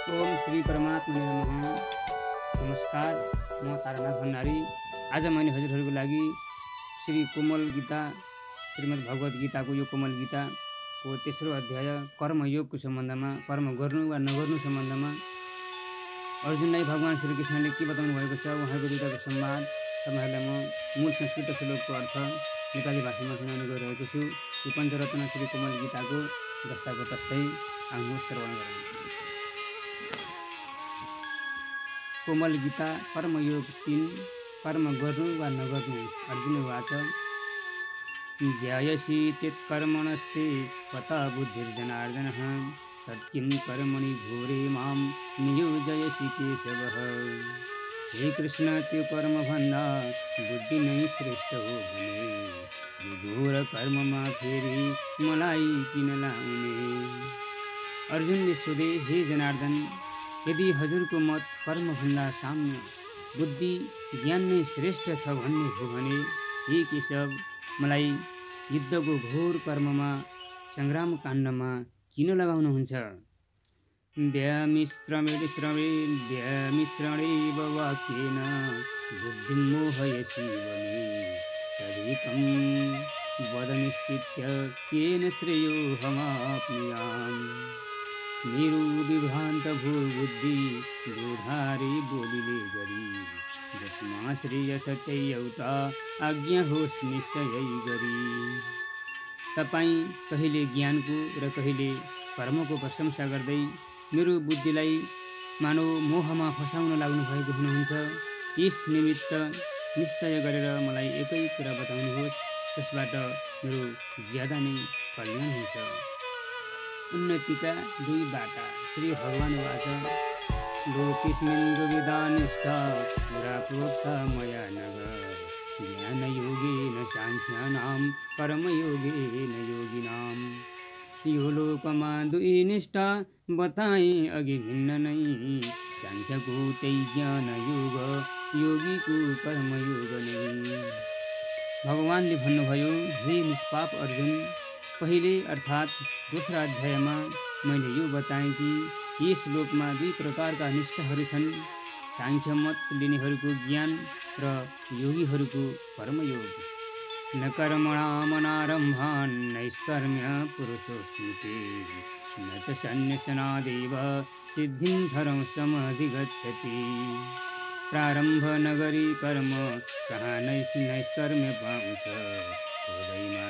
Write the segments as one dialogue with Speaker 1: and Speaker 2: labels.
Speaker 1: ओम श्री परमात्मा नमः। नमस्कार, म तारानाथ भण्डारी। आज मैले हजुरहरूको लागि श्री कोमल गीता श्रीमद् भगवत गीताको यो कोमल गीताको तेस्रो अध्याय कर्मयोगको सम्बन्धमा, कर्म गर्नु वा नगर्नु सम्बन्धमा अर्जुनलाई भगवान श्रीकृष्णले के बताउनु भएको छ, उहाँको गीताको संवाद तपाईँहरूलाई म मूल संस्कृत श्लोकको अर्थ नेपाली भाषामा सुनाउने गरिरहेको छु। यो पञ्चरत्न श्री कोमल गीताको जस्ताको तस्तै आउनुहोस् श्रवण गरौँ। कोमल गीता कर्मयोग 3 कर्म गर्नु वा नगर्नु। अर्जुन उवाच ज्यायसि चेत् कर्मणस्ते पता बुद्धिर्जनार्दनः तत्किं कर्मणि घोरे मां नियोजयसि केशवः। हे कृष्ण, त्यो कर्मभन्दा बुद्धि नै श्रेष्ठ हो भने यो घोर कर्ममा फेरि मलाई किन लाउने। अर्जुनले सोधे, हे जनार्दन, यदि हजुरको मत कर्मभन्दा साम्य बुद्धि ज्ञान नै श्रेष्ठ छ भन्ने हो भने हे केशव, मलाई युद्धको घोर कर्ममा सङ्ग्राम काण्डमा किन लगाउनुहुन्छ। व्यामिश्रणेव वाक्येन बुद्धिं मोहयसि वने तदेकं वद निश्चित्य केन श्रेयोऽहमाप्नुयाम्। मेरो विभ्रान्त भो बुद्धि दोधारे बोलिले गरी जसमा श्रेयस त्यही एउटा आज्ञा होस् निश्चयै गरी। तपाईँ कहिले ज्ञानको र कहिले कर्मको प्रशंसा गर्दै मेरो बुद्धिलाई मानव मोहमा फसाउन लाग्नु भएको हुनुहुन्छ। यस निमित्त निश्चय गरेर मलाई एकै कुरा बताउनुहोस्, त्यसबाट मेरो ज्यादा नै कल्याण हुन्छ। उन्नतिका 2 बाटा। श्री भगवान वाच लोकेस्मिन् दुविधा निष्ठा पुरा प्रोक्ता मया नघ ज्ञानयोगेन साङ्ख्यानां कर्मयोगेन योगिनाम्। यो लोकमा 2 निष्ठा बताएँ अघि भिन्न नै साङ्ख्यको त्यही ज्ञान योग योगीको कर्मयोग नै। भगवानले भन्नुभयो, हे निष्पाप अर्जुन, पहिले अर्थात् दोस्रो अध्यायमा मैले यो बताएँ कि यस लोकमा 2 प्रकारका निष्ठाहरू छन्, साङ्ख्य मत लिनेहरूको ज्ञान र योगीहरूको कर्मयोग। न कर्मणामनारम्भान् नैष्कर्म्य पुरुषोऽश्नुते न च सन्न्यसनादेव सिद्धिं धर्मसमधिगच्छति। प्रारम्भ नगरी कर्म कहाँ नैष्कर्म्य पाउँछ सोधैमा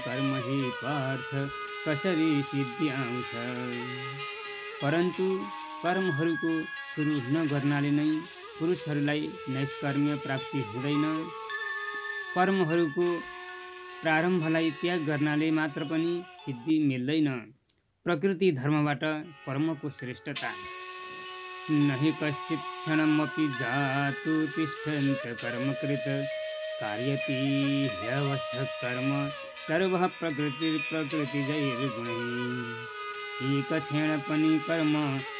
Speaker 1: कर्म ही पार्थ कसरी सिद्धि आउँछ। परन्तु कर्महरूको सुरु नगर्नाले नै पुरुषहरूलाई नैष्कर्म्य प्राप्ति हुँदैन। कर्महरूको प्रारम्भलाई त्याग गर्नाले मात्र पनि सिद्धि मिल्दैन। प्रकृति धर्मबाट कर्मको श्रेष्ठता। नहि कश्चित् क्षणमपि जातु तिष्ठन्त कर्मकृत कार्यति ह्यवश्यः कर्म सर्वः प्रकृतिजैर्गुणैः। एक क्षण पनि कर्म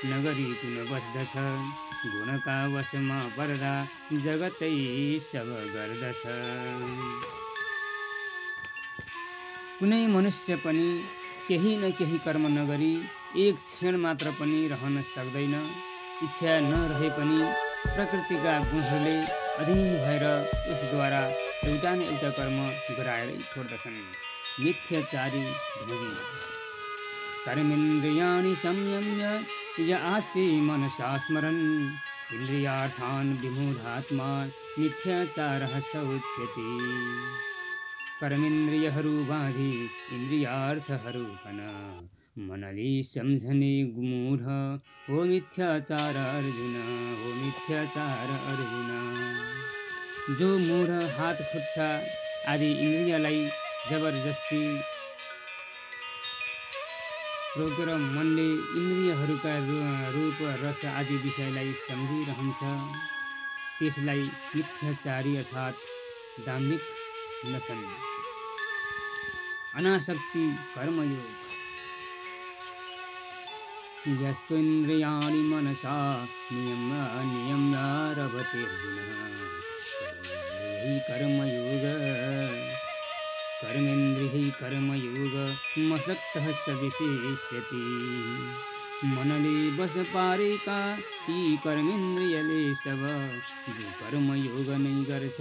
Speaker 1: नगरिकन बस्दछ गुणका वशमा पर्दा जगतै सब गर्दछ। कुनै मनुष्य पनि केही न केही कर्म नगरी एक क्षण मात्र पनि रहन सक्दैन। इच्छा नरहे पनि प्रकृतिका गुणहरूले अधीन भएर उसद्वारा एउटा न एउटा कर्म गराएरै छोड्दछन्। मिथ्याचारी ढोगी। कर्मेन्द्रियाणि संयम्य य आस्ते मनसा स्मरन् इन्द्रियार्थान् विमूढात्मा मिथ्याचारः स उच्यते। कर्मेन्द्रियहरू बाँधी इन्द्रियार्थहरू कन मनले सम्झने गुमूढ हो मिथ्याचार अर्जुन, हो मिथ्याचार अर्जुन। जो मूढ हात खुट्टा आदि इन्द्रियलाई जबरजस्ती रोकेर मनले इन्द्रियहरूका रूप रस आदि विषयलाई सम्झिरहन्छ, त्यसलाई मिथ्याचारी अर्थात् दाम्भिक भन्दछन्। अनासक्ति कर्मयोग। यस्तो इन्द्रियाणि मनसा नियम्य रभते अर्जुन कर्मयोग। कर्मेन्द्रियैः कर्मयोगमसक्तः स विशेष्यति मनले बस पारेका यी कर्मेन्द्रियले सब जो कर्मयोग नै गर्छ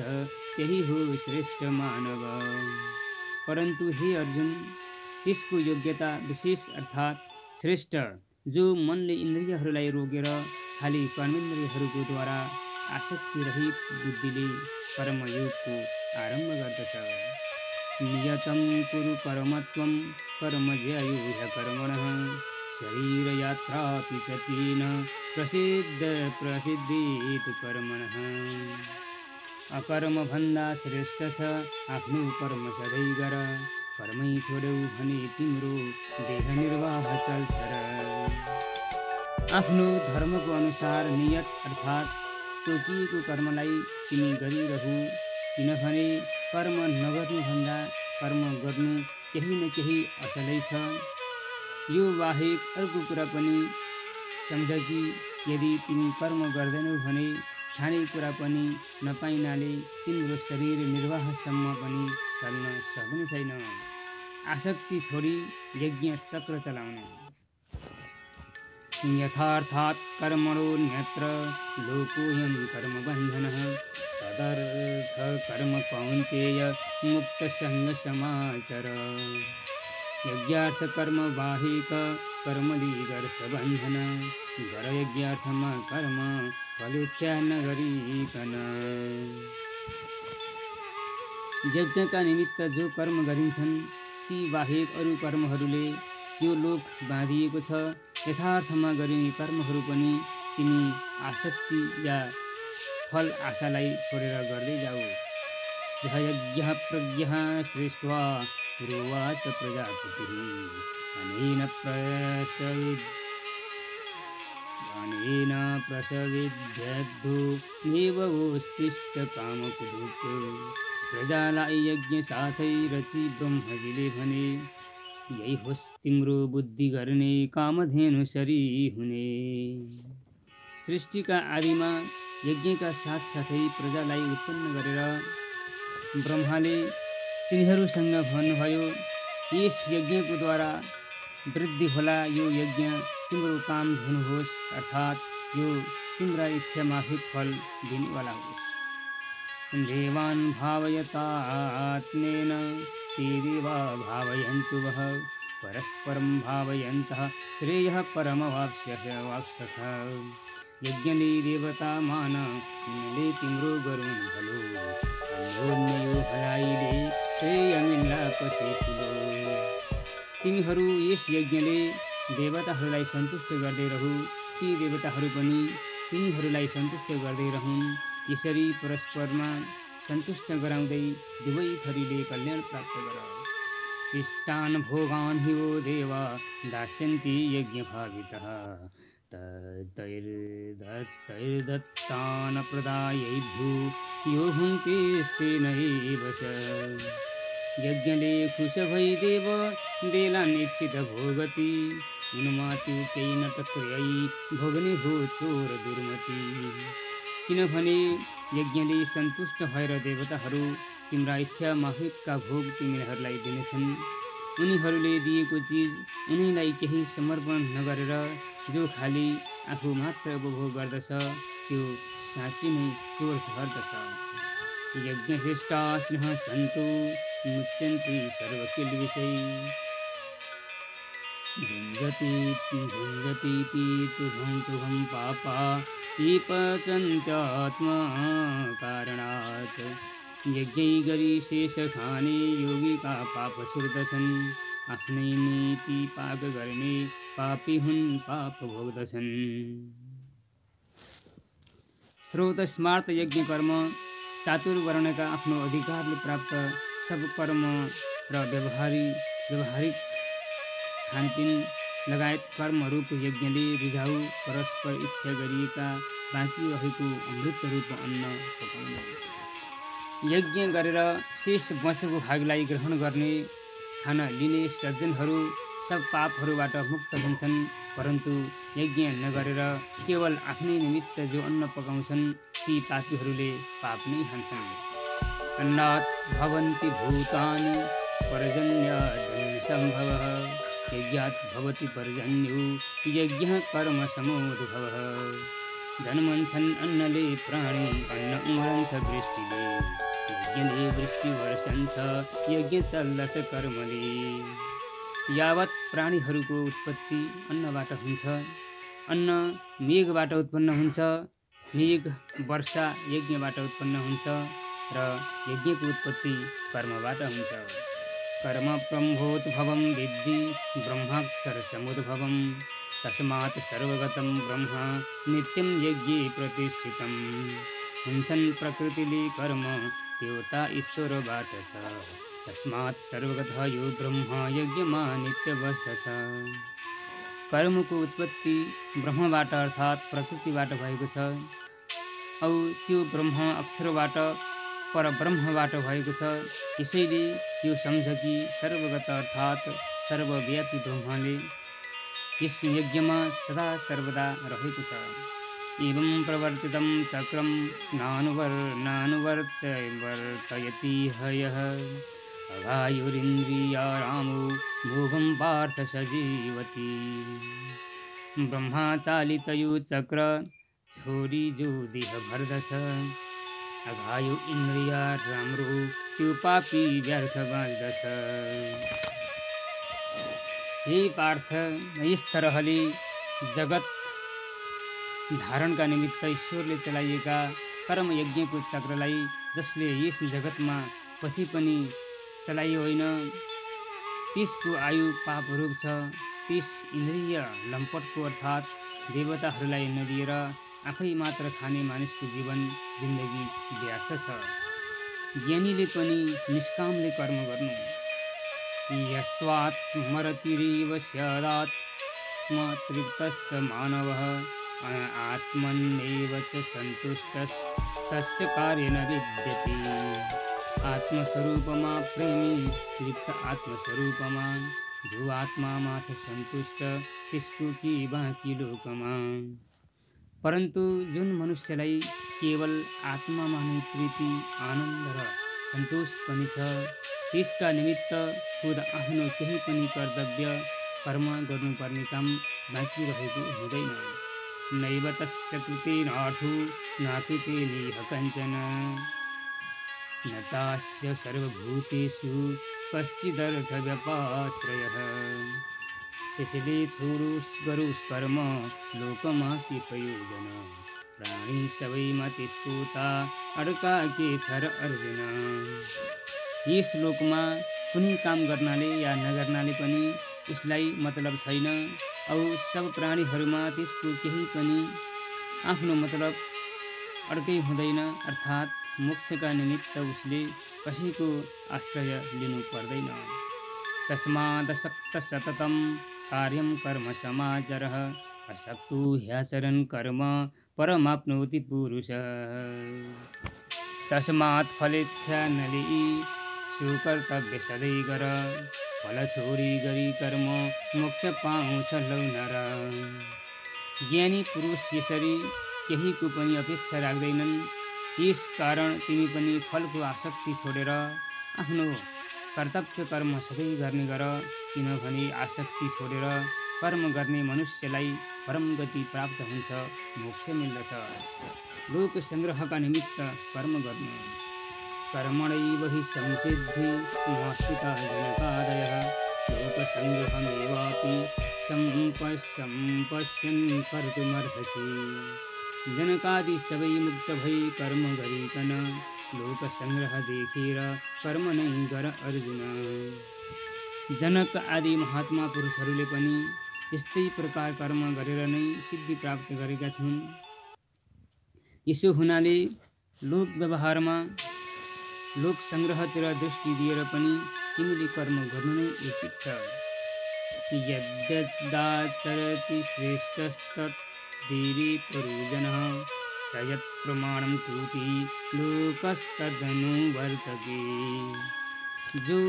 Speaker 1: त्यही हो श्रेष्ठ मानव। परन्तु हे अर्जुन, त्यसको योग्यता विशेष अर्थात् श्रेष्ठ जो मनले इन्द्रियहरूलाई रोकेर खाली कर्मेन्द्रियहरूको द्वारा आसक्ति रहित बुद्धिले कर्मयोगको आरम्भ गर्दछ। नियतं कुरु कर्मत्वं कर्म ज्यायो ह्यकर्मणः शरीर यात्रापि च तेन प्रसिद्धेत कर्मणः। अकर्म भन्दा श्रेष्ठ छ आफ्नो कर्म सधैँ गर, कर्मै छोड्यौ भने तिम्रो देह निर्वाह चल्छ र। आफ्नो धर्मको अनुसार नियत अर्थात् तोकिएको कर्मलाई तिमी गरिरहु, किनभने कर्म नगर्नुभन्दा कर्म गर्नु केही न केही असलै छ। यो बाहेक अर्को कुरा पनि सम्झ कि यदि तिमी कर्म गर्दैनौ भने खानेकुरा पनि नपाइनाले तिम्रो शरीर निर्वाहसम्म पनि चल्न सक्ने छैन। आसक्ति छोडी यज्ञ चक्र चलाउनु। यथार्थात् कर्मणोऽन्यत्र लोकोऽयं कर्मबन्धनः तदर्थ कर्म कौन्तेय मुक्तसङ्गसमाचर। यज्ञार्थ कर्म बाहेक कर्मले गर्छ बन्धन, गर यज्ञार्थमा कर्म फलेच्छा नगरिकन। यज्ञका निमित्त जो कर्म गरिन्छन् ती बाहेक अरू कर्महरूले यो लोक बाँधिएको छ। यथार्थमा गरिने कर्महरू पनि तिमी आसक्ति या फल आशालाई छोडेर गर्दै जाऊ। सह यज्ञः प्रज्ञः सृष्ट्वा पुरोवाच प्रजापतिः अनेन प्रसविद्यद्धो देवोस्तिष्ठ कामकुदुक। प्रजालाई यज्ञ साथै रची ब्रह्मजीले भने, यही होस् तिम्रो बुद्धि गर्ने कामधेनु सरी हुने। सृष्टिका आदिमा यज्ञका साथसाथै प्रजालाई उत्पन्न गरेर ब्रह्माले तिनीहरूसँग भन्नुभयो, यस यज्ञको द्वारा वृद्धि होला, यो यज्ञ तिम्रो काम धेनु होस्, अर्थात् यो तिम्रा इच्छा माफिक फल दिनेवाला होस्। देवान् भावयतात्मेन ते देवा भावयन्तु वः, परस्परं भावयन्तः श्रेयः परमवाप्स्यथ। यज्ञले देवता मान तिमीले तिम्रो गरून् भलो, अन्योन्यो भलाइले श्रेय मिल्ला पछि ठुलो। तिमीहरू यस यज्ञले देवताहरूलाई सन्तुष्ट गर्दै रहु, ती देवताहरू पनि तिमीहरूलाई सन्तुष्ट गर्दै रहन्। यसरी परस्परमा सन्तुष्ट गराउँदै दुवै थरीले कल्याण प्राप्त गर। इष्टान् भोगान् हि वो देवा दास्यन्ति यज्ञभावितः, तैर्दत्तान् प्रदायैभ्यो यो हुङ्क्तेस्तेनैव च। यज्ञले खुश भई देव देलान् इच्छित भोगति, उन्मात्यु केही न टक्र्याई भोग्ने हो चोर दुर्मति। किनभने यज्ञले सन्तुष्ट भएर देवताहरू तिम्रा इच्छा माफिकका भोग तिमीहरूलाई दिनेछन्। उनीहरूले दिएको चिज उनीलाई केही समर्पण नगरेर जो खाली आफू मात्र उपभोग गर्दछ त्यो साँच्ची नै चोर ठहर्दछ। यज्ञशिष्टास्नः सन्तु मुच्यन्ति सर्वकिल्बिषै, भुञ्जतीति तुभं पापा ये पचन्त्यात्मा कारणात्। यज्ञै गरी शेष खाने योगिका पाप छुट्दछन्, आफ्नै नीति पाप गर्ने पापी हुन् पाप भोग्दछन्। स्रोत स्मार्त यज्ञ कर्म चातुर्वर्णका आफ्नो अधिकारले प्राप्त सब कर्म र व्यवहारिक खानपिन लगायत कर्मरूप यज्ञले रिझाउ परस्पर इच्छा गरिएका बाँकी रहेको अमृत रूप अन्न पकाउनु। यज्ञ गरेर शेष बचेको भागलाई ग्रहण गर्ने खान लिने सज्जनहरू सब पापहरूबाट मुक्त हुन्छन्, परन्तु यज्ञ नगरेर केवल आफ्नै निमित्त जो अन्न पकाउँछन् ती पापीहरूले पाप नै खान्छन्। अन्नात् भवन्ति भूतानि पर्जन्यादन्यसम्भवः यज्ञात् भवति पर्जन्यो यज्ञः कर्म समोद्भवः जन्मन्छन् अन्नले प्राणी अन्न उमरन्छ वृष्टिले यज्ञले वृष्टि वर्षन्छ यज्ञ चल्दछ कर्मले। यावत् प्राणीहरूको उत्पत्ति अन्नबाट हुन्छ, अन्न मेघबाट उत्पन्न हुन्छ, मेघ वर्षा यज्ञबाट उत्पन्न हुन्छ र यज्ञको उत्पत्ति कर्मबाट हुन्छ। कर्म ब्रह्मोद्भवं विद्धि ब्रह्माक्षर समुद्भवं तस्मात् सर्वगतं ब्रह्म नित्यं यज्ञे प्रतिष्ठितं। हुन्छन् प्रकृतिले कर्म देवता ईश्वरबाट छ तस्मात् सर्वगत यो ब्रह्म यज्ञमा नित्य बस्दछ। कर्मको उत्पत्ति ब्रह्मबाट अर्थात् प्रकृतिबाट भएको छ औ त्यो ब्रह्म अक्षरबाट परब्रह्मबाट भएको छ। यसैले यो सम्झ कि सर्वगत अर्थात् सर्वव्यापी ब्रह्मले यस यज्ञमा सदा सर्वदा रहेको छ। एवं प्रवर्तितं चक्रं नानुवर्तयति हयः अघायुरिन्द्रियारामो भोगं पार्थ सजीवति। ब्रह्माचालितयो चक्र छोरी जो देह भर्दछ अघायु इन्द्रिय राम्रो त्यो पापी व्यर्थ बाँच्दछ। हे पार्थ, यस तरहले जगत धारणका निमित्त ईश्वरले चलाइएका कर्म यज्ञको चक्रलाई जसले यस जगतमा पछि पनि चलाइयो होइन, त्यसको आयु पापरूप छ। त्यस इन्द्रिय लम्पटको अर्थात् देवताहरूलाई नदिएर आफै मात्र खाने मानिसको जीवन जिन्दगी व्यर्थ छ। ज्ञानीले पनि निष्कामले कर्म गर्नु। यस्त्वात्मरतिरेव स्यादात्मतृप्तस्य मानवः आत्मन्नेव च सन्तुष्टः तस्य कार्येण विद्यते। आत्मस्वरूपमा प्रेमी तृप्त आत्मस्वरूपमा जो आत्मामा छ सन्तुष्ट त्यसको के बाँकी लोकमा। परन्तु जुन मनुष्यलाई केवल आत्मामा नै प्रीति आनन्द र सन्तोष पनि छ त्यसका निमित्त खुद आफ्नो केही पनि कर्तव्य कर्म गर्नुपर्ने काम बाँकी रहेको हुँदैन। नैव तस्य कृतेनार्थो नाकृते नेह कञ्चन न चास्य सर्वभूतेषु कश्चिदर्थव्यपाश्रयः। त्यसैले छोडोस् गरोस् कर्म लोकमा के प्रयोजन प्राणी सबैमा त्यसको ता अड्का के छ र अर्जुन। यस लोकमा कुनै काम गर्नाले या नगर्नाले पनि उसलाई मतलब छैन औ सब प्राणीहरूमा त्यसको केही पनि आफ्नो मतलब अड्कै हुँदैन अर्थात् मोक्षका निमित्त उसले कसैको आश्रय लिनु पर्दैन। तस्मादसक्त सततं कार्यं कर्म समाचरः असक्तो ह्याचरन् कर्म परमाप्नोति पुरुषः। तस्मात् फलेच्छा नलिई सुकर्तव्य सधैँ गर फल छोडी गरी कर्म मोक्ष पाउँछ लौ नर। ज्ञानी पुरुष यसरी केहीको पनि अपेक्षा राख्दैनन्। यस कारण तिमी पनि फलको आसक्ति छोडेर आफ्नो कर्तव्य कर्म सधैँ गर्ने गर, किनभने आसक्ति छोडेर कर्म गर्ने मनुष्यलाई परम गति प्राप्त हुन्छ, मोक्ष मिल्दछ। लोक सङ्ग्रहका निमित्त कर्म गर्नु। कर्मणैव हि संसिद्धि मास्थिता जनकादयः लोकसङ्ग्रहमेवापि सम्पश्यन् कर्तुमर्हसि। जनकादि सबै मुक्त भई कर्म गरिकन लोक सङ्ग्रह देखेर कर्म नै गर अर्जुन। जनक आदि महात्मा पुरुषहरूले पनि यस्तै प्रकार कर्म गरेर नै सिद्धि प्राप्त गरेका थिउन्। यसो हुनाले लोक व्यवहारमा लोक सङ्ग्रहतिर दृष्टि दिएर पनि तिमीले कर्म गर्नु नै उचित छ। यद्यदाचरति श्रेष्ठस्तत् देवी परुजनः स यत् प्रमाणं कुरुते लोकस्तदनुवर्तते। जो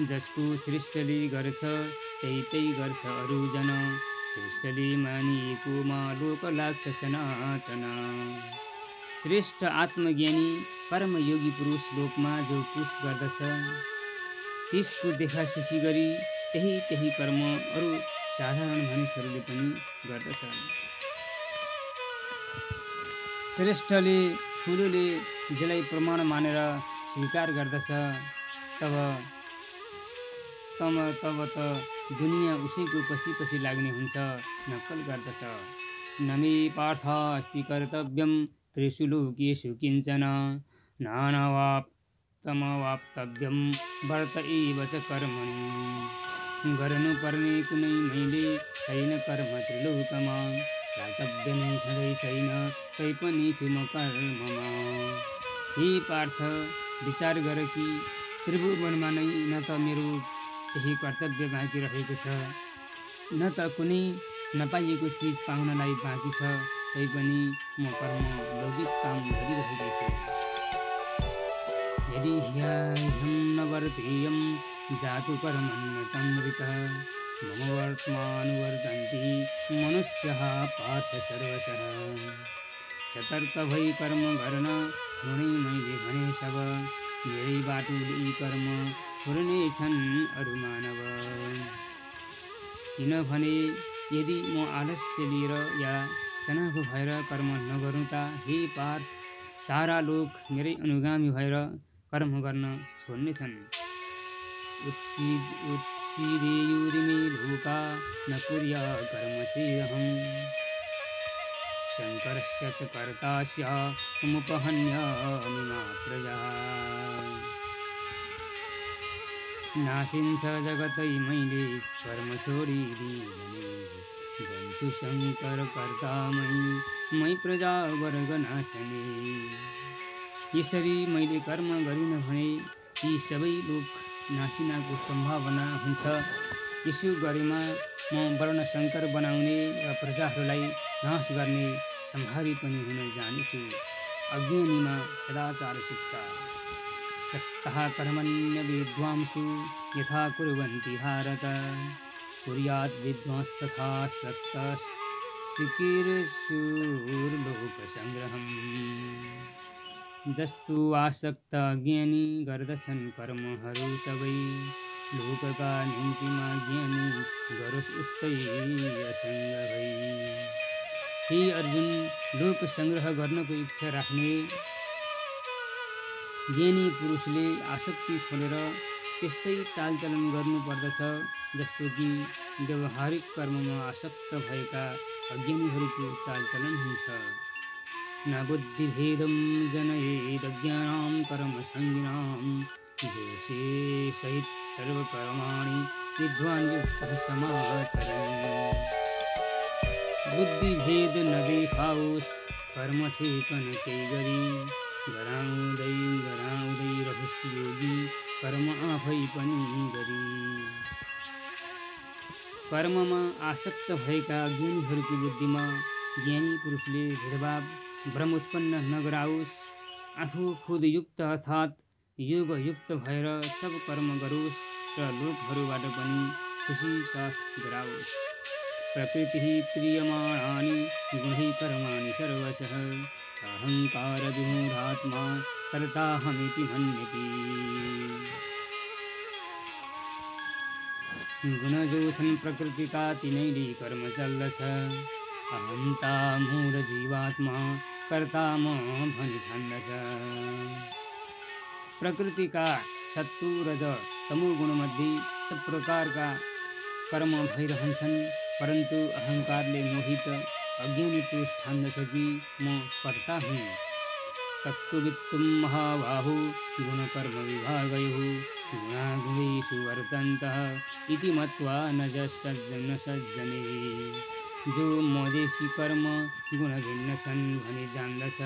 Speaker 1: जसको श्रेष्ठले गर्छ त्यही गर्छ अरूजन श्रेष्ठले मानिएकोमा लोक लाग्छ सनातन। श्रेष्ठ आत्मज्ञानी कर्मयोगी पुरुष लोकमा जो पुष गर्दछ त्यसको देखा सिखी गरी त्यही कर्म अरू साधारण मानिसहरूले पनि गर्दछन्। श्रेष्ठले ठुलोले जसलाई प्रमाण मानेर स्वीकार गर्दछ तब त दुनियाँ उसैको पछि लाग्ने हुन्छ, नक्कल गर्दछ। न मे पार्थ अस्ति कर्तव्यं त्रिषु लोकेषु किञ्चन नानावाप्तमवाप्तव्यं वर्त एव च कर्मणि। गर्नुपर्ने कुनै मैले छैन कर्म त्रिलोकमा, कर्तव्य नै छँदै छैन तैपनि छु म कर्ममा। हे पार्थ, विचार गर कि त्रिभुवनमा नै न त मेरो केही कर्तव्य बाँकी रहेको छ, न त कुनै नपाइएको चिज पाउनलाई बाँकी छ, तैपनि म कर्म लौकिक काम गरिरहेकै छु। यदि ह्यहं न वर्तेयं जातु कर्मण्यतमृतः, मम वर्त्मानुवर्तन्ति मनुष्यः पार्थ सर्वशः। सतर्क भई कर्म गर्न छोडे मैले भने सब, मेरै बाटोले यी कर्म छोड्ने छन् अरू मानव। किनभने यदि म आलस्य लिएर या चनाखो भएर कर्म नगरौँ त हे पार्थ, सारा लोक मेरै अनुगामी भएर कर्म गर्न छोड्ने छन्। उत्सीदेयुरिमे लोका न कुर्या कर्म चेदहम्, शङ्करस्य च कर्ता स्यामुपहन्यामि मा प्रजाः। नासिन्छ जगतै मैले कर्म छोडिदिएँ भने, बन्छु शङ्कर कर्ता मै प्रजा वर्ग नाशने। यसरी मैले कर्म गरिन भने यी सबै लोक नासिनाको सम्भावना हुन्छ। यसो गरेमा म वर्ण शङ्कर बनाउने र प्रजाहरूलाई नाश गर्ने सम्हारी पनि हुन जानेछु। अज्ञानीमा सदाचार शिक्षा। सक्तः कर्मण्य विद्वांसु यथा कुर्वन्ति भारत, कुर्यात् विद्वांस्तथा सक्तः चिकीर्षुर्लोकसङ्ग्रहम्। जस्तो आसक्त अज्ञानी गर्दछन् कर्महरू सबै, लोकका निम्तिमा ज्ञानी गरोस् उस्तै असङ्ग भई। हे अर्जुन, लोक सङ्ग्रह गर्नको इच्छा राख्ने ज्ञानी पुरुषले आसक्ति छोडेर त्यस्तै चालचलन गर्नुपर्दछ जस्तो कि व्यवहारिक कर्ममा आसक्त भएका अज्ञानीहरूको चालचलन हुन्छ। न बुद्धिभेदं जनयेदज्ञानां कर्मसङ्गिनां, जोषे सहित सर्वकर्माणि विद्वान् युक्तः समाचरन्। बुद्धिभेद न देखाओस् कर्म ठेकन केही गरी, गराउँदै रहोस् योगी कर्म आफै पनि गरी। कर्ममा आसक्त भएका अज्ञानीहरूको बुद्धिमा ज्ञानी पुरुषले भेदभाव भ्रम उत्पन्न नगराओस्। आफू खुदयुक्त अर्थात् योगयुक्त भएर सब कर्म गरोस् र लोकहरूबाट पनि खुसी साथ गराओस्। प्रकृतिः क्रियमाणानि गुणैः कर्माणि सर्वशः, अहङ्कार विमूढात्मा कर्ताहमिति मन्यते। गुण जो छन् प्रकृतिका तिनैले कर्म चल्दछ, अहन्ता मूढ जीवात्मा कर्ता म भनी ठान्दछ। प्रकृतिका सत्व रज तमो गुणमध्ये सब प्रकारका कर्म भइरहन्छन्, परन्तु अहङ्कारले मोहित अज्ञानी पुरुष ठान्दछ कि म कर्ता हुँ। तत्त्ववित्तुं महाबाहो गुणकर्म विभागयोः, गुणागुणेषु वर्तन्तः इति मत्वा न सज्जने। जो मदेखि कर्म गुण भिन्न छन् भनी जान्दछ,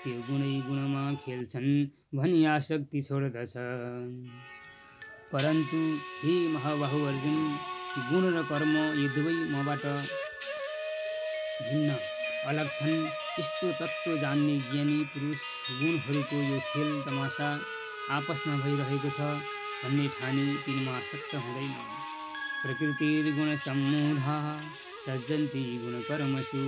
Speaker 1: त्यो गुणै गुणमा खेल्छन् भनी आसक्ति छोड्दछ। परन्तु हे महाबाहु अर्जुन, गुण र कर्म यी दुवै मबाट भिन्न अलग छन्। यस्तो तत्त्व जान्ने ज्ञानी पुरुष गुणहरूको यो खेल तमासा आपसमा भइरहेको छ भन्ने ठानी तिनमा आसक्त हुँदैन। प्रकृतिर्गुणसम्मूढाः सज्जन्ति गुणकर्मसु,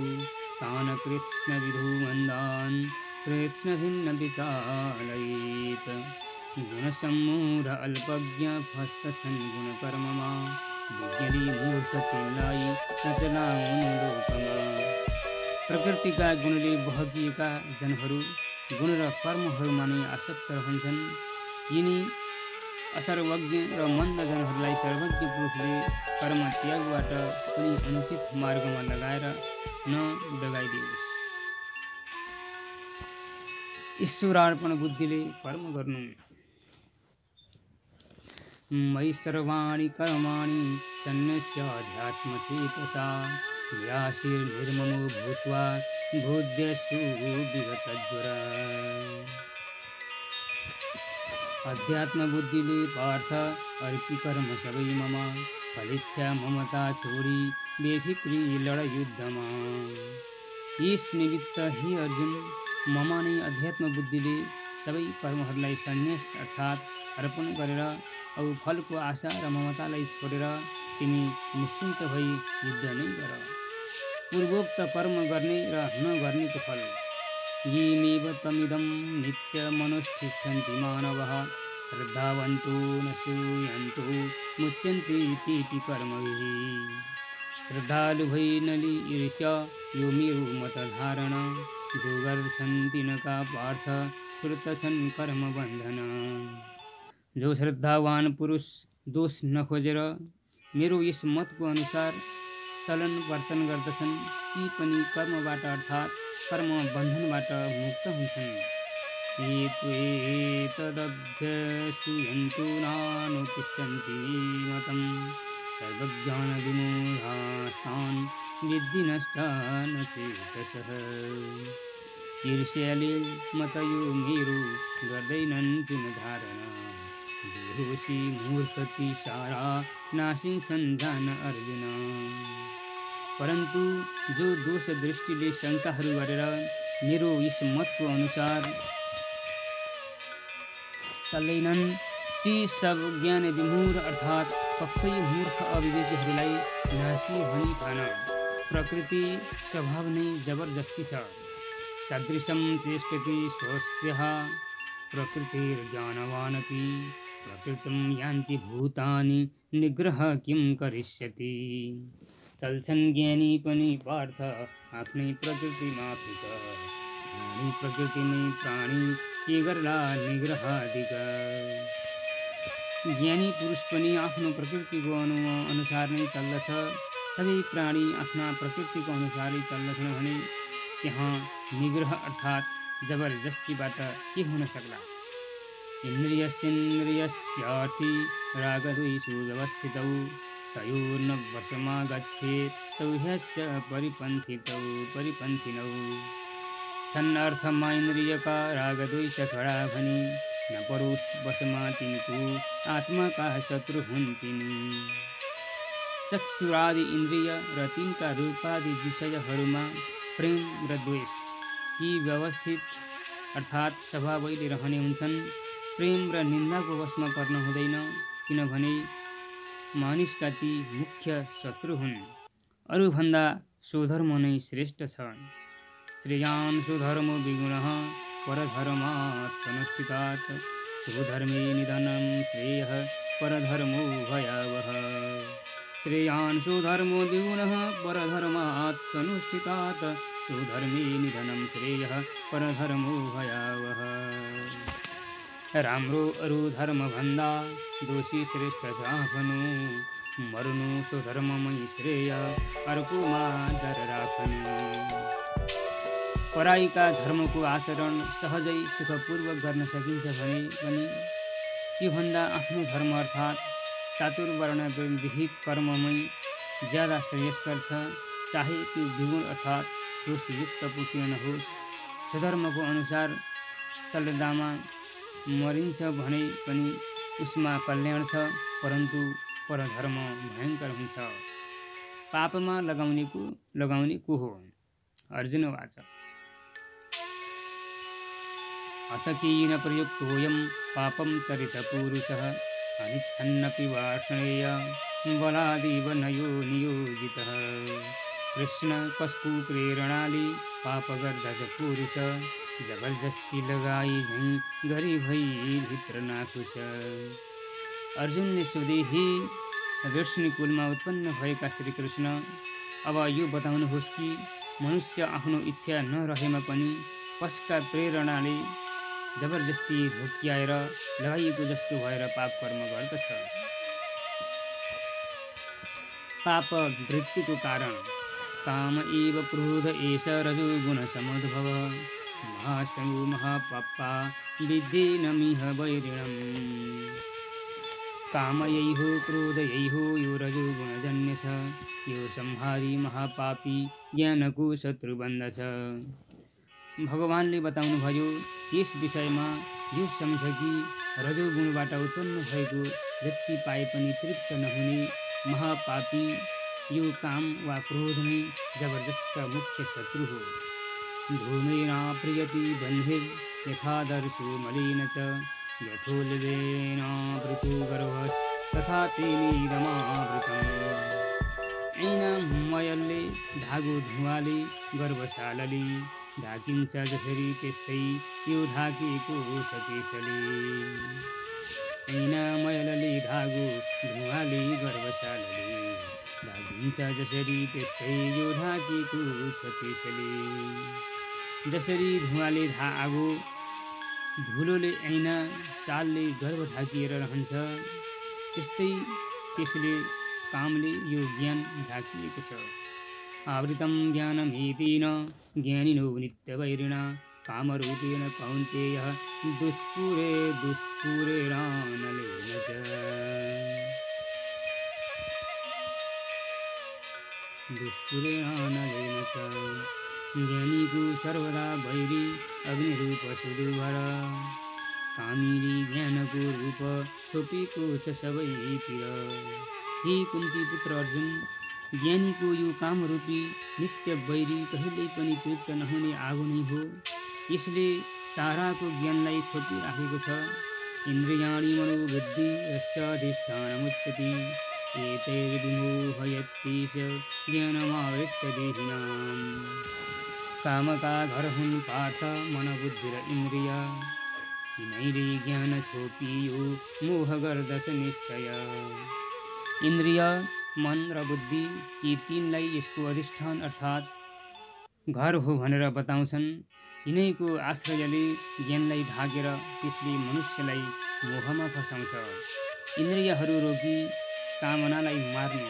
Speaker 1: तान् कृत्स्नविदो मन्दान् कृत्स्नभिन्न विचालयेत्। गुणसम्मूढ अल्पज्ञ फस्तछन् गुणकर्ममा विज्ञानी मूर्ख तिनलाई नचलाउनु लोकमा। प्रकृतिका गुणले बहकिएका जनहरू गुण र कर्महरूमा नै आसक्त रहन्छन्। यिनी असर्वज्ञ र मन्द जनहरूलाई सर्वज्ञ पुरुषले कर्म त्यागबाट कुनै अनुचित मार्गमा लगाएर नडगाइदियोस्। ईश्वरार्पण बुद्धिले कर्म गर्नु। मयि सर्वाणि कर्माणि सन्न्यस्य अध्यात्मचेतसा निराशीर्निर्ममो भूत्वा भूद्यस्सु विगतज्वरा। अध्यात्म बुद्धिले पार्थ अर्पी कर्म सबै मम फलिच्छा ममता छोडी बेफिक्री लड युद्धमा। यस निमित्त हे अर्जुन मम नै अध्यात्म बुद्धिले सबै कर्महरूलाई सन्यास अर्थात् अर्पण गरेर औ फलको आशा र ममतालाई छोडेर तिमी निश्चिन्त भई युद्ध नै गर। पूर्वोक्त कर्म गर्ने र नगर्नेको फल। येमेव तमिदं नित्यमनुष्ठिष्ठन्ति मानवः श्रद्धावन्तो न सूयन्तो मुच्यन्ते तेऽपि कर्मभिः। श्रद्धालु भई नली ईर्ष्या यो मेरो मत धारण जो गर्छन् तिनका पार्थ छुट्दछन् कर्म बन्धन। जो श्रद्धावान पुरुष दोष नखोजेर मेरो यस मतको अनुसार चलन वर्तन गर्दछन् ती पनि कर्मबाट अर्थात् कर्म बन्धनबाट मुक्त हुन्छन्। एतदभ्यसूयन्तो नानुतिष्ठन्ति मतं सर्वज्ञानविमूढास्तान् विद्धि नष्टान् चेतसः। ईर्ष्याले मत यो मेरो गर्दैनन् जुन धारणा बेहोसी मूर्ख ती सारा नासिन्छन् जान अर्जुन। परन्तु जो दोष दृष्टिले शङ्काहरू गरेर मेरो यस मतको अनुसार चल्दैनन् ती सब ज्ञान विमूढ अर्थात् पक्कै मूर्ख अविवेकीहरूलाई नासी भनी ठान। प्रकृति स्वभाव नै जबरजस्ती छ। सदृशं चेष्टति स्वस्यः प्रकृतिर्ज्ञानवानपि प्रकृतिं यान्ति भूतानि निग्रह किं करिष्यति। चल्छन् ज्ञानी पनि पार्थ आफ्नै प्रकृतिमा फिक प्राणी प्रकृतिमै प्राणी के गर्ला निग्रहादिक। ज्ञानी पुरुष पनि आफ्नो प्रकृतिको अनुसार नै चल्दछ। सबै प्राणी आफ्ना प्रकृतिको अनुसारै चल्दछन् भने त्यहाँ निग्रह अर्थात् जबरजस्तीबाट के हुन सक्ला। इन्द्रियस्येन्द्रियस्यार्थी रागद्वेषौ व्यवस्थितौ तयोर्न वशमा गच्छेत् तौ ह्यस्य परिपन्थिनौ। छन् अर्थमा इन्द्रियका रागद्वेष खडा भनी न परोस् वशमा तिनको आत्माका शत्रु हुन् तिनी। चक्षुरादि इन्द्रिय र तिनका रूपादि विषयहरूमा प्रेम र द्वेष यी व्यवस्थित अर्थात् स्वभावैले रहने हुन्छन्। प्रेम र निन्दाको वशमा पर्न हुँदैन किनभने मानिसका ती मुख्य शत्रु हुन्। अरूभन्दा स्वधर्म नै श्रेष्ठ छ। श्रेयान् स्वधर्मो विगुणः परधर्मात् स्वनुष्ठितात् स्वधर्मे निधनं श्रेयः परधर्मो भयावः। श्रेयान् स्वधर्मो विगुणः परधर्मात् स्वनुष्ठितात् स्वधर्मे निधनं श्रेयः परधर्मो भयावः। राम्रो अरू धर्म भन्दा दोषी श्रेष्ठ छ आफ्नो मर्नु स्वधर्ममै श्रेय अर्कोमा डर राख्नु। पराईका धर्मको आचरण सहजै सुखपूर्वक गर्न सकिन्छ भने पनि त्योभन्दा आफ्नो धर्म अर्थात् चातुर्वर्ण विहित कर्ममै ज्यादा श्रेयस्कर छ। चाहे त्यो विगुण अर्थात् दोषयुक्त पो किन नहोस्। स्वधर्मको अनुसार चल्दामा मरिन्छ भने पनि उसमा कल्याण छ परन्तु परधर्म भयङ्कर हुन्छ। पापमा लगाउने को हो। अर्जुन वाच अथ केन प्रयुक्तोऽयं पापं चरितपुरुषः अनिच्छन्नपि वार्ष्णेय बलादेव नयो नियोजितः। कृष्ण कसको प्रेरणाले पाप गर्दछ पुरुष, जबरजस्ती लगाई झैँ गरी भई भित्र नाखुस। अर्जुनले सोधे, हे वृष्णिकुलमा उत्पन्न भएका श्रीकृष्ण, अब यो बताउनुहोस् कि मनुष्य आफ्नो इच्छा नरहेमा पनि कसका प्रेरणाले जबरजस्ती ढोक्याएर लगाइएको जस्तो भएर पाप कर्म गर्दछ। पाप वृत्तिको कारण काम एव क्रोध एष रजोगुण समुद्भव, महासंगो महापापा विद्धेनमिह वैरिणम्। काम यही हो, क्रोध यही हो, यो रजोगुणजन्य छ, यो संहारी महापापी ज्ञानको शत्रु बन्दछ। भगवानले बताउनुभयो, यस विषयमा यो सम्झ कि रजोगुणबाट उत्पन्न भएको जति पाए पनि तृप्त नहुने महापापी यो काम वा क्रोध नै जबरजस्त मुख्य शत्रु हो। धूमेना प्रियति बन्धिर यथादर्शो मलिन च, यथोल्बेन वृतो गर्भस् तथा तेनेदमावृतम्। ऐना मयलले धागो धुवाले गर्भशालाले ढाकिन्छ जसरी त्यस्तै यो ढाकेको छ त्यसले। ऐना मयलले धागो धुवाले गर्भशालाले ढाकिन्छ जसरी त्यस्तै यो ढाकेको छ त्यसले। जसरी धुवाले धागो, धुलोले ऐना, सालले गर्भ ढाकिएर रहन्छ, त्यस्तै त्यसले कामले यो ज्ञान ढाकिएको छ। आवृतं ज्ञानमेतेन ज्ञानिनो नित्यवैरिणा, कामरूपेण कौन्तेय दुष्पूरेणानलेन च। दुष्पूरेणानलेन च। ज्ञानीको सर्वदा वैरी अग्निरूप सुदुभर, कामीले ज्ञानको रूप छोपेको छ सबैतिर। हे कुन्ती पुत्र अर्जुन, ज्ञानीको यो कामरूपी नित्य वैरी कहिल्यै पनि तृप्त नहुने आगो नै हो। यसले साराको ज्ञानलाई छोपिराखेको छ। इन्द्रियाणि मनोबुद्धि यस्याधिष्ठानमुच्यते, एतैर्विमोहयत्येष ज्ञानमावृत्य देहिनाम्। कामका घर हुन् पार्थ मन बुद्धि र इन्द्रिय, यिनैले ज्ञान छोपियो मोह गर्दछ निश्चय। इन्द्रिय, मन र बुद्धि यी तीनलाई यसको अधिष्ठान अर्थात् घर हो भनेर बताउँछन्। यिनैको आश्रयले ज्ञानलाई ढाकेर त्यसले मनुष्यलाई मोहमा फसाउँछ। इन्द्रियहरू रोकी कामनालाई मार्नु।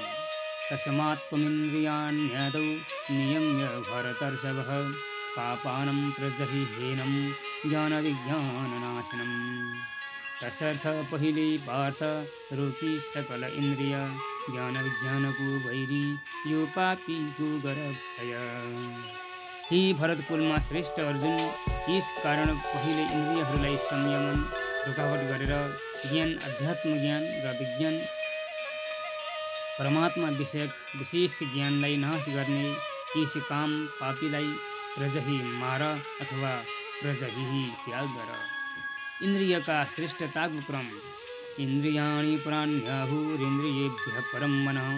Speaker 1: तस्मात् त्वमिन्द्रियाण्यादौ नियम्य भरतर्षभः, पापानं प्रजहिहेनं ज्ञानविज्ञाननाशनम्। तसर्थ पहिले पार्थ रोकी सकल इन्द्रिय, ज्ञान विज्ञानको वैरी यो पापीको गरक्षय। हे भरतकुलमा श्रेष्ठ अर्जुन, यस कारण पहिले इन्द्रियहरूलाई संयमन रुकावट गरेर ज्ञान, अध्यात्म ज्ञान र विज्ञान परमात्मा विषयक विशेष ज्ञानलाई नाश गर्ने यस काम पापीलाई प्रजहि मार अथवा प्रजहि त्याग गर। इन्द्रियका श्रेष्ठताको क्रम। इन्द्रियाणि प्राण्याहुरिन्द्रियेभ्यः परं मनः,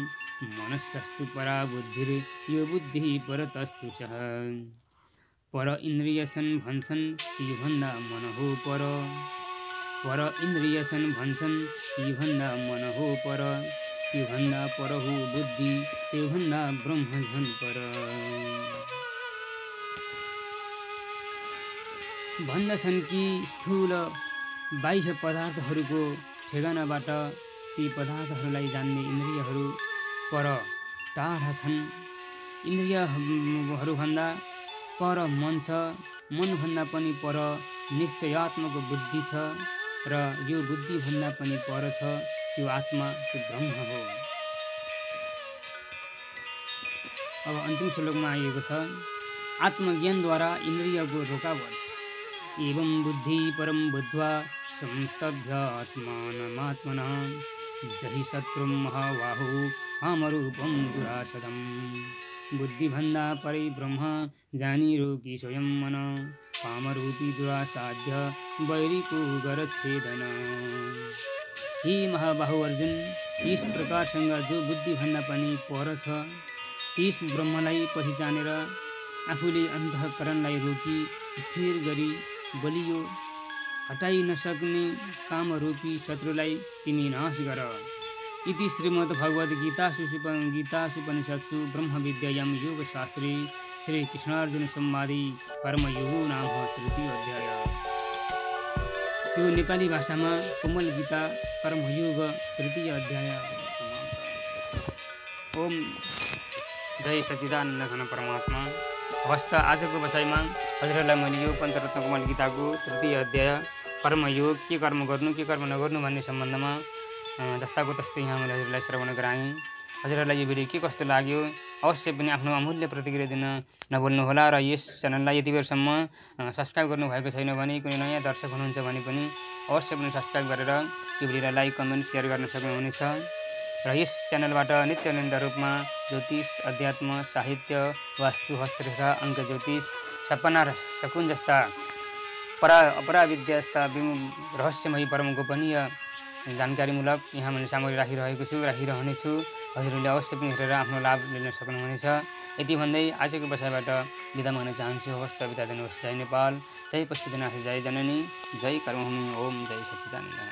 Speaker 1: मनस्सस्तु परा बुद्धिर यो बुद्धि परतस्तु सः। पर इन्द्रियछन् भन्छन् ती भन्दा मन हो पर, पर इन्द्रियछन् भन्छन् ती भन्दा मन हो पर, त्यो भन्दा पर हो बुद्धि, त्यो भन्दा ब्रह्म झन् पर। भन्दछन् कि स्थूल बाह्य पदार्थहरूको ठेगानाबाट ती पदार्थहरूलाई जान्ने इन्द्रियहरू पर टाढा छन्। इन्द्रियहरूभन्दा पर मन छ, मनभन्दा पनि पर निश्चयात्मक बुद्धि छ, र यो बुद्धिभन्दा पनि पर छ त्यो आत्मा, त्यो ब्रह्म हो। अब अन्तिम श्लोकमा आएको छ, आत्मज्ञानद्वारा इन्द्रियको रोकावट। एवं बुद्धि परम बुद्ध्वा संस्तभ्यात्मानमात्मना, जहि शत्रुं महाबाहो कामरूपं दुरासदम्। बुद्धिभन्दा परै ब्रह्म जानी रोकी स्वयं मन, कामरूपी दुरासाध्य वैरीको गर छेदन। हे महाबाहु अर्जुन, इस प्रकारसँग जो बुद्धिभन्दा पनि पर छ, तीस ब्रह्मलाई पहिचानेर आफूले अन्तःकरणलाई रोकी स्थिर गरी बलियो हटाइ नसक्ने कामरूपी शत्रुलाई तिमी नाश गर। इति श्रीमद् भगवद गीतासु ब्रह्मविद्यायां योगशास्त्रे श्री कृष्णार्जुन संवादे कर्मयोगो नाम तृतीय अध्याय। यो नेपाली भाषामा कोमल गीता कर्मयोग तृतीय अध्याय। ओम जय सच्चिदानन्द घन परमात्मा। हस्त आजको बसाइमा हजुरहरूलाई मैले यो पञ्चरत्न कोमल गीताको तृतीय अध्याय कर्मयोग, के कर्म गर्नु के कर्म नगर्नु भन्ने सम्बन्धमा जस्ताको तस्तै यहाँ मैले हजुरलाई श्रवण गराएँ। हजुरहरूलाई यो भिडियो के कस्तो लाग्यो अवश्य पनि आफ्नो अमूल्य प्रतिक्रिया दिन नभुल्नुहोला र यस च्यानललाई यति बेरसम्म सब्सक्राइब गर्नुभएको छैन भने, कुनै नयाँ दर्शक हुनुहुन्छ भने पनि अवश्य पनि सब्सक्राइब गरेर यो भिडियोलाई लाइक कमेन्ट सेयर गर्न सक्नुहुनेछ। र यस च्यानलबाट नित्य निरन्तर रूपमा ज्योतिष, अध्यात्म, साहित्य, वास्तु, हस्तरेखा, अङ्क ज्योतिष, सपना र शकुन जस्ता अपराविद्या जस्ता रहस्यमयी परम गोपनीय जानकारीमूलक यहाँ मैले सामग्री राखिरहेको छु, राखिरहनेछु। हजुरहरूले अवश्य पनि हेरेर आफ्नो लाभ लिन सक्नुहुनेछ। यति भन्दै आजको बसाइबाट बिदा माग्न चाहन्छु। हवस् त, बिदा दिनुहोस्। जय नेपाल, जय पशुपतिनाथ, जय जननी, जय कर्मभूमि। ओम जय सच्चिदानन्द।